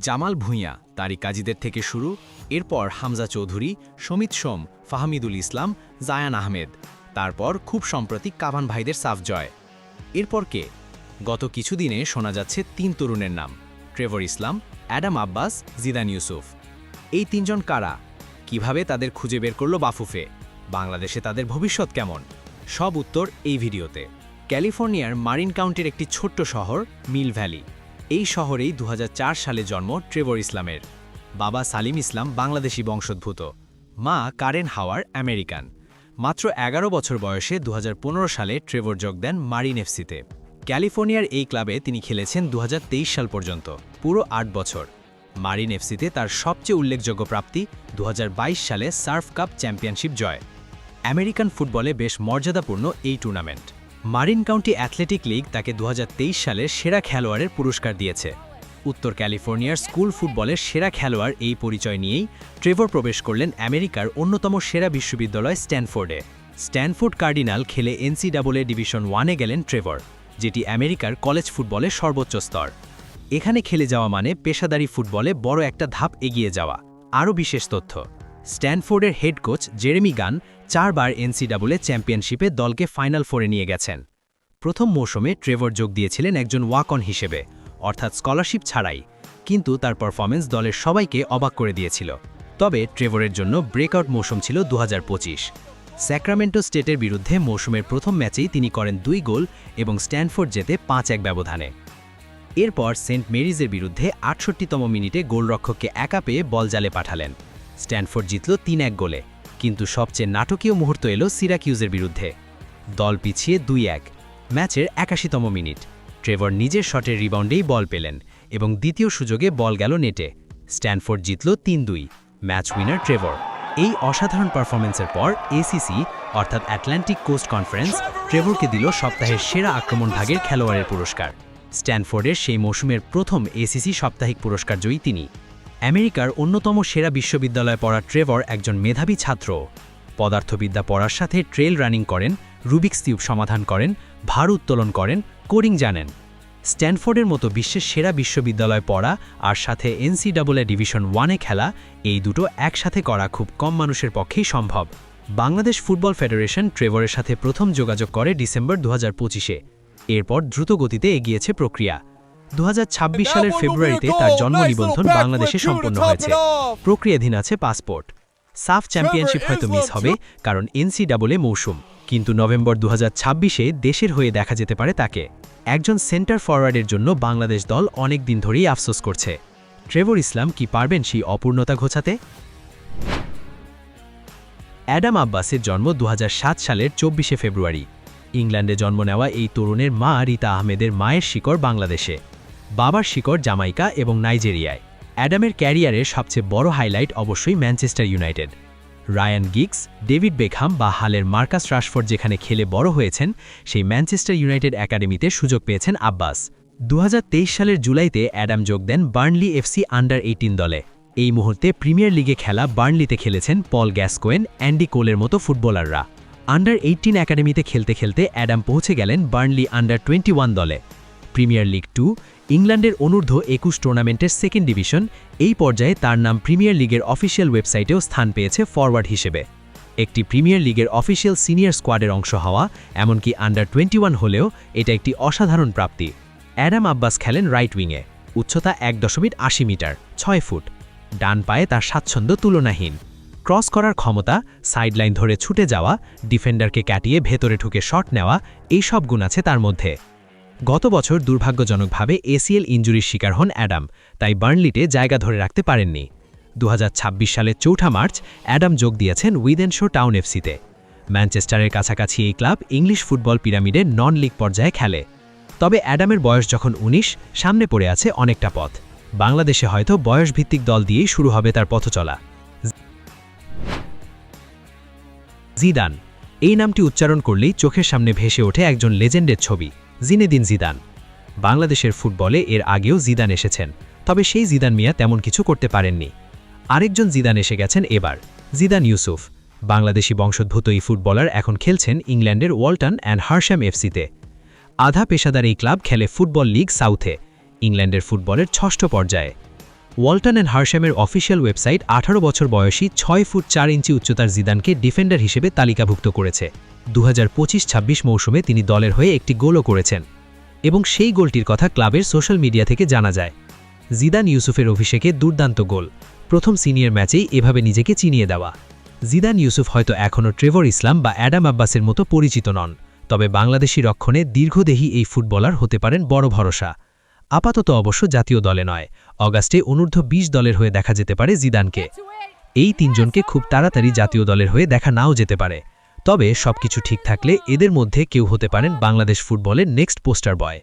জামাল ভূঁইয়া তারিক কাজীদের থেকে শুরু, এরপর হামজা চৌধুরী, সমিত সোম, ফাহমিদুল ইসলাম, জায়ান আহমেদ, তারপর খুব সম্প্রতি কাভান ভাইদের সাফ জয়। এরপর কে? গত কিছুদিনে শোনা যাচ্ছে ৩ তরুণের নাম: ট্রেভর ইসলাম, অ্যাডাম আব্বাস, জিদান ইউসুফ। এই ৩ জন কারা? কিভাবে তাদের খুঁজে বের করল বাফুফে? বাংলাদেশে তাদের ভবিষ্যৎ কেমন? সব উত্তর এই ভিডিওতে। ক্যালিফোর্নিয়ার মারিন কাউন্টির একটি ছোট্ট শহর মিল ভ্যালি। এই শহরেই ২০০৪ সালে জন্ম ট্রেভর ইসলামের। বাবা সালিম ইসলাম বাংলাদেশি বংশোদ্ভূত, মা কারেন হাওয়ার আমেরিকান। মাত্র ১১ বছর বয়সে ২০১৫ সালে ট্রেভর যোগ দেন মারিন এফসিতে। ক্যালিফোর্নিয়ার এই ক্লাবে তিনি খেলেছেন ২০২৩ সাল পর্যন্ত, পুরো ৮ বছর। মারিন এফসিতে তার সবচেয়ে উল্লেখযোগ্য প্রাপ্তি ২০২২ সালে সার্ফ কাপ চ্যাম্পিয়নশিপ জয়। আমেরিকান ফুটবলে বেশ মর্যাদাপূর্ণ এই tournament. Marin County athletic league তাকে ২০২৩ সালে সেরা খেলোয়াড়ের পুরস্কার দিয়েছে। উত্তর ক্যালিফোর্নিয়ার স্কুল ফুটবলের সেরা খেলোয়াড় এই পরিচয় নিয়েই ট্রেভর প্রবেশ করলেন আমেরিকার অন্যতম সেরা বিশ্ববিদ্যালয় স্ট্যানফোর্ডে। স্ট্যানফোর্ড কার্ডিনাল খেলে NCAA ডিভিশন 1-এ গেলেন ট্রেভর, যেটি আমেরিকার কলেজ ফুটবলের সর্বোচ্চ স্তর। এখানে খেলে যাওয়া মানে পেশাদারি ফুটবলে বড় একটা ধাপ এগিয়ে যাওয়া। আরও বিশেষ তথ্য: স্ট্যানফোর্ডের হেড কোচ জেরেমি গান 4 বার NCAA চ্যাম্পিয়নশিপে দলকে ফাইনাল 4-এ নিয়ে গেছেন। প্রথম মৌসুমে ট্রেভর যোগ দিয়েছিলেন একজন ওয়াক অন হিসেবে, অর্থাৎ স্কলারশিপ ছাড়াই, কিন্তু তার পারফরম্যান্স দলের সবাইকে অবাক করে দিয়েছিল। তবে ট্রেভরের জন্য ব্রেকআউট মৌসুম ছিল ২০২৫। স্যাক্রামেন্টো স্টেটের বিরুদ্ধে মৌসুমের প্রথম ম্যাচেই তিনি করেন 2 গোল এবং স্ট্যানফোর্ড জেতে ৫-১ ব্যবধানে। এরপর সেন্ট মেরিজের বিরুদ্ধে ৬৮তম মিনিটে গোলরক্ষককে একা পেয়ে বল জালে পাঠালেন। স্ট্যানফোর্ড জিতল ৩-১ গোলে, কিন্তু সবচেয়ে নাটকীয় মুহূর্ত এলো সিরাকিউজের বিরুদ্ধে। দল পিছিয়ে ২-১, ম্যাচের ৮১তম মিনিট। ট্রেভর নিজের শটের রিবাউন্ডেই বল পেলেন এবং দ্বিতীয় সুযোগে বল গেল নেটে। স্ট্যানফোর্ড জিতল ৩-২, ম্যাচ উইনার ট্রেভর। এই অসাধারণ পারফরম্যান্সের পর ACC অর্থাৎ আটলান্টিক কোস্ট কনফারেন্স ট্রেভরকে দিল সপ্তাহের সেরা আক্রমণভাগের খেলোয়াড়ের পুরস্কার। স্ট্যানফোর্ডের সেই মৌসুমের প্রথম ACC সাপ্তাহিক পুরস্কার জয়ী তিনি। আমেরিকার অন্যতম সেরা বিশ্ববিদ্যালয়ে পড়া ট্রেভর একজন মেধাবী ছাত্র। পদার্থবিদ্যা পড়ার সাথে ট্রেল রানিং করেন, রুবিক্স কিউব সমাধান করেন, ভার উত্তোলন করেন, কোডিং জানেন। স্ট্যানফোর্ডের মতো বিশ্বের সেরা বিশ্ববিদ্যালয় পড়া আর সাথে NCAA ডিভিশন 1-এ খেলা, এই দুটো একসাথে করা খুব কম মানুষের পক্ষেই সম্ভব। বাংলাদেশ ফুটবল ফেডারেশন ট্রেভরের সাথে প্রথম যোগাযোগ করে ডিসেম্বর ২০২৫-এ। এরপর দ্রুত গতিতে এগিয়েছে প্রক্রিয়া। ২০২৬ সালের ফেব্রুয়ারিতে তার জন্ম নিবন্ধন বাংলাদেশে সম্পন্ন হয়েছে। প্রক্রিয়াধীন আছে পাসপোর্ট। সাফ চ্যাম্পিয়নশিপ হয়তো মিস হবে কারণ NCAA মৌসুম, কিন্তু নভেম্বর ২০২৬-এ দেশের হয়ে দেখা যেতে পারে তাকে। একজন সেন্টার ফরওয়ার্ডের জন্য বাংলাদেশ দল অনেক দিন ধরেই আফসোস করছে। ট্রেভর ইসলাম কি পারবেন সেই অপূর্ণতা ঘোচাতে? অ্যাডাম আব্বাসের জন্ম ২০০৭ সালের ২৪শে ফেব্রুয়ারি। ইংল্যান্ডে জন্ম নেওয়া এই তরুণের মা রিতা আহমেদের মায়ের শিকড় বাংলাদেশে, বাবার শিকড় জামাইকা এবং নাইজেরিয়ায়। অ্যাডামের ক্যারিয়ারের সবচেয়ে বড় হাইলাইট অবশ্যই Manchester United. Ryan Giggs, David Beckham বা হালের মার্কাস রাশফোর্ড যেখানে খেলে বড় হয়েছেন, সেই ম্যানচেস্টার ইউনাইটেড একাডেমিতে সুযোগ পেয়েছেন আব্বাস। ২০২৩ সালের জুলাইতে অ্যাডাম যোগ দেন বার্নলি FC আন্ডার-18 দলে। এই মুহূর্তে প্রিমিয়ার লিগে খেলা বার্নলিতে খেলেছেন পল গ্যাসকোয়েন, অ্যান্ডি কোলের মতো ফুটবলাররা। আন্ডার-18 একাডেমিতে খেলতে খেলতে অ্যাডাম পৌঁছে গেলেন বার্নলি আন্ডার-21 দলে। প্রিমিয়ার লিগ 2, ইংল্যান্ডের অনূর্ধ্ব 21 টুর্নামেন্টের সেকেন্ড ডিভিশন, এই পর্যায়ে তার নাম প্রিমিয়ার লিগের অফিসিয়াল ওয়েবসাইটেও স্থান পেয়েছে ফরওয়ার্ড হিসেবে। একটি প্রিমিয়ার লিগের অফিসিয়াল সিনিয়র স্কোয়াডের অংশ হওয়া, এমনকি আন্ডার-21 হলেও এটা একটি অসাধারণ প্রাপ্তি। অ্যাডাম আব্বাস খেলেন রাইট উইংয়ে, উচ্চতা ১.৮০ মিটার, ৬ ফুট। ডান পায়ে তার স্বাচ্ছন্দ্য তুলনাহীন। ক্রস করার ক্ষমতা, সাইডলাইন ধরে ছুটে যাওয়া, ডিফেন্ডারকে কাটিয়ে ভেতরে ঢুকে শট নেওয়া, এই সব গুণ আছে তার মধ্যে। গত বছর দুর্ভাগ্যজনকভাবে ACL ইনজুরির শিকার হন অ্যাডাম, তাই বার্নলিতে জায়গা ধরে রাখতে পারেননি। ২০২৬ সালের ৪ মার্চ অ্যাডাম যোগ দিয়েছেন উইদেনশো টাউন FCতে। ম্যানচেস্টারের কাছাকাছি এই ক্লাব ইংলিশ ফুটবল পিরামিডের নন লিগ পর্যায়ে খেলে। তবে অ্যাডামের বয়স যখন ১৯, সামনে পড়ে আছে অনেকটা পথ। বাংলাদেশে হয়তো বয়সভিত্তিক দল দিয়েই শুরু হবে তার পথচলা। জিদান, এই নামটি উচ্চারণ করলেই চোখের সামনে ভেসে ওঠে একজন লেজেন্ডের ছবি, জিনেদিন জিদান। বাংলাদেশের ফুটবলে এর আগেও জিদান এসেছেন, তবে সেই জিদান মিয়া তেমন কিছু করতে পারেননি। আরেকজন জিদান এসে গেছেন এবার, জিদান ইউসুফ। বাংলাদেশি বংশোদ্ভূত এই ফুটবলার এখন খেলছেন ইংল্যান্ডের ওয়ালটন অ্যান্ড হার্শাম FCতে। আধা পেশাদার এই ক্লাব খেলে ফুটবল লিগ সাউথে, ইংল্যান্ডের ফুটবলের ৬ষ্ঠ পর্যায়ে। ওয়ালটন অ্যান্ড হার্শেমের অফিসিয়াল ওয়েবসাইট 18 বছর বয়সী 6 ফুট 4 ইঞ্চি উচ্চতার জিদানকে ডিফেন্ডার হিসেবে তালিকাভুক্ত করেছে। 2025-26 মৌসুমে তিনি দলের হয়ে একটি গোলও করেছেন এবং সেই গোলটির কথা ক্লাবের সোশ্যাল মিডিয়া থেকে জানা যায়। জিদান ইউসুফের অভিষেকে দুর্দান্ত গোল, প্রথম সিনিয়র ম্যাচেই এভাবে নিজেকে চিনিয়ে দেওয়া। জিদান ইউসুফ হয়তো এখনও ট্রেভর ইসলাম বা অ্যাডাম আব্বাসের মতো পরিচিত নন, তবে বাংলাদেশি রক্ষণে দীর্ঘদেহী এই ফুটবলার হতে পারেন বড় ভরসা। আপাতত অবশ্য জাতীয় দলে নয়, অগাস্টে অনূর্ধ্ব 20 দলের হয়ে দেখা যেতে পারে জিদানকে। এই তিনজনকে খুব তাড়াতাড়ি জাতীয় দলের হয়ে দেখা নাও যেতে পারে, তবে সবকিছু ঠিক থাকলে এদের মধ্যে কেউ হতে পারেন বাংলাদেশ ফুটবলের নেক্সট পোস্টার বয়।